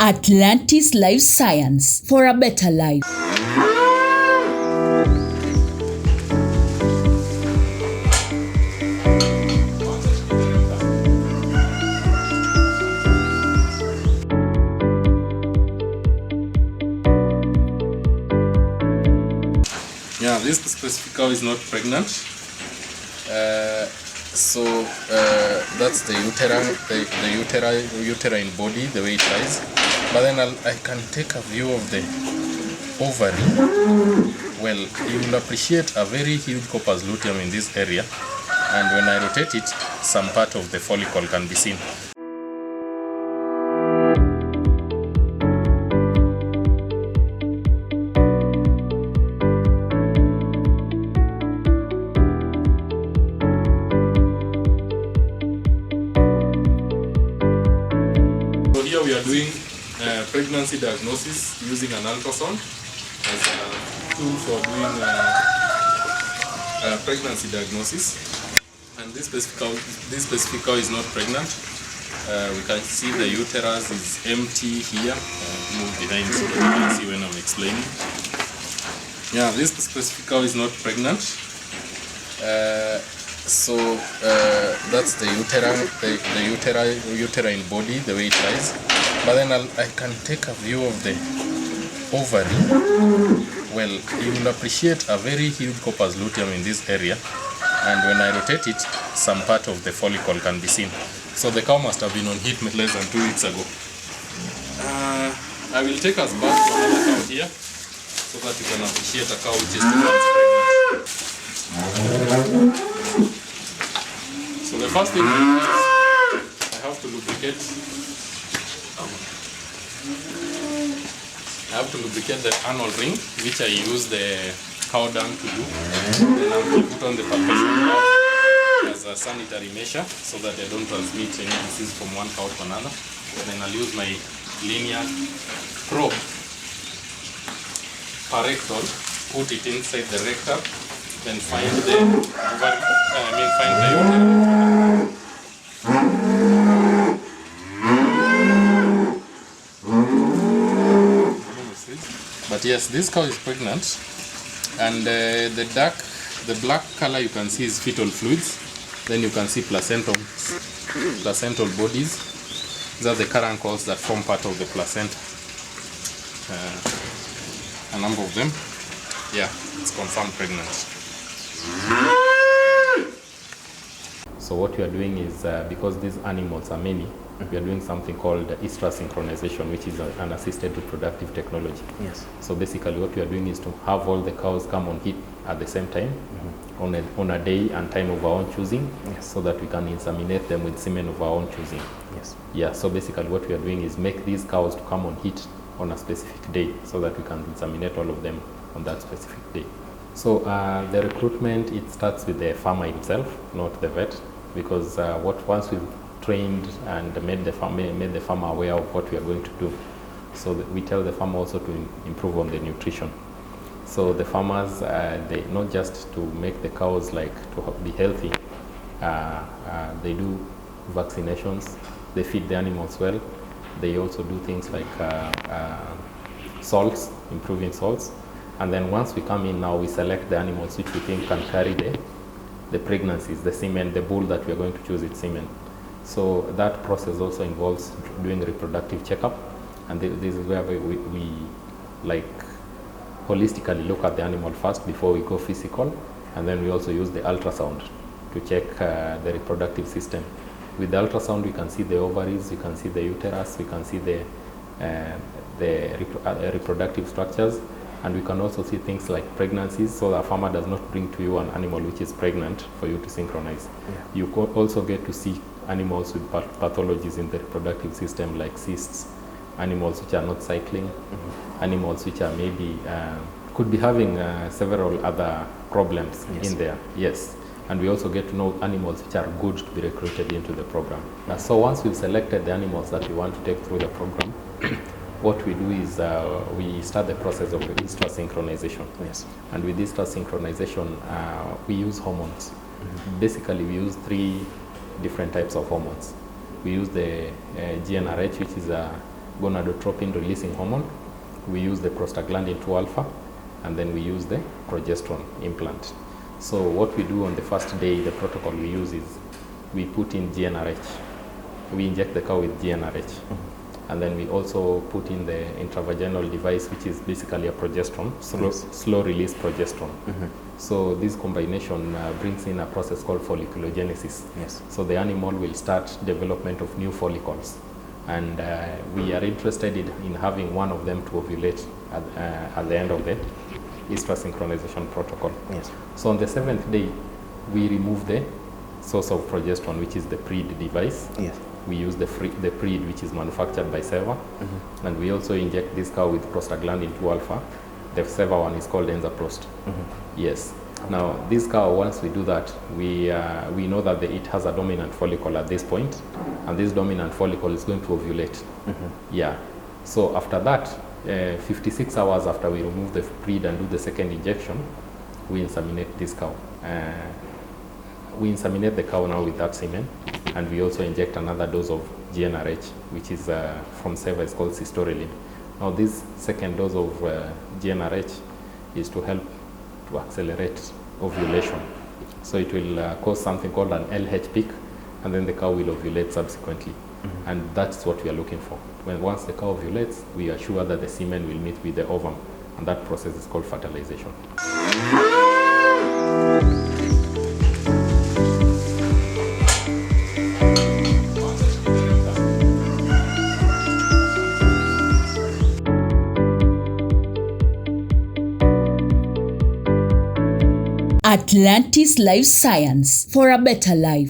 Atlantis Life Science for a better life. Yeah, this specific cow is not pregnant. That's the uterine body, the way it lies. But then I can take a view of the ovary. Well, you will appreciate a very huge corpus luteum in this area, and when I rotate it, some part of the follicle can be seen. We are doing pregnancy diagnosis using an ultrasound as a tool for doing pregnancy diagnosis. And this specific cow is not pregnant. We can see the uterus is empty here. Move behind so that you can see when I'm explaining. Yeah, this specific cow is not pregnant. That's the uterine body, the way it lies. But then I can take a view of the ovary. Well, you will appreciate a very huge corpus luteum in this area, and when I rotate it, some part of the follicle can be seen. So the cow must have been on heat less than 2 weeks ago. I will take us back to another cow here so that you can appreciate a cow which is 2 months pregnant. So the first thing I have to lubricate. I have to lubricate the anal ring, which I use the cow dung to do. Then I will put on the palpation valve as a sanitary measure so that I don't transmit any disease from one cow to another. Then I'll use my linear probe parectal, put it inside the rectum, then find the uterus. But yes, this cow is pregnant, and the black color you can see is fetal fluids. Then you can see placental bodies. These are the carancles that form part of the placenta. A number of them. Yeah, it's confirmed pregnant. So what we are doing is, because these animals are many, we are doing something called Estrus Synchronization, which is an assisted reproductive technology. Yes. So basically what we are doing is to have all the cows come on heat at the same time, on a day and time of our own choosing, yes, so that we can inseminate them with semen of our own choosing. Yes. Yeah, so basically what we are doing is make these cows to come on heat on a specific day so that we can inseminate all of them on that specific day. So the recruitment, it starts with the farmer himself, not the vet, because once we've trained and made the farmer aware of what we are going to do, so that we tell the farmer also to improve on the nutrition. So the farmers, they not just to make the cows to be healthy, they do vaccinations, they feed the animals well, they also do things like salts, improving salts, and then once we come in now, we select the animals which we think can carry the pregnancies, the semen, the bull that we are going to choose its semen. So that process also involves doing reproductive checkup, and this is where we holistically look at the animal first before we go physical, and then we also use the ultrasound to check the reproductive system. With the ultrasound, we can see the ovaries, we can see the uterus, we can see the reproductive structures, and we can also see things like pregnancies, so the farmer does not bring to you an animal which is pregnant for you to synchronize. Yeah. You also get to see animals with pathologies in the reproductive system, like cysts, animals which are not cycling, animals which are maybe could be having several other problems, yes, in there. Yes. And we also get to know animals which are good to be recruited into the program. So once we've selected the animals that we want to take through the program, what we do is we start the process of Estrus synchronization. Yes. And with Estrus synchronization, we use hormones. Basically, we use 3 different types of hormones. We use the GnRH, which is gonadotropin releasing hormone, we use the prostaglandin 2 alpha, and then we use the progesterone implant. So what we do on the first day, the protocol we use is we put in GnRH. We inject the cow with GnRH. And then we also put in the intravaginal device, which is basically a progesterone, slow release progesterone. So this combination brings in a process called folliculogenesis. Yes. So the animal will start development of new follicles. And we are interested in having one of them to ovulate at the end of the Estrus Synchronization protocol. Yes. So on the 7th day, we remove the source of progesterone, which is the PREED device. Yes. We use the PREED, which is manufactured by Seva, and we also inject this cow with prostaglandin 2 alpha. The Seva one is called Enzaprost. Yes. Now, this cow, once we do that, we know that it has a dominant follicle at this point, and this dominant follicle is going to ovulate. Yeah. So after that, 56 hours after we remove the PREED and do the second injection, we inseminate this cow. We inseminate the cow now with that semen, and we also inject another dose of GnRH, which is from Seva, is called Cystorelin. Now this second dose of GnRH is to help to accelerate ovulation. So it will cause something called an LH peak, and then the cow will ovulate subsequently. And that's what we are looking for. Once the cow ovulates, we are sure that the semen will meet with the ovum, and that process is called fertilization. Atlantis Life Science for a better life.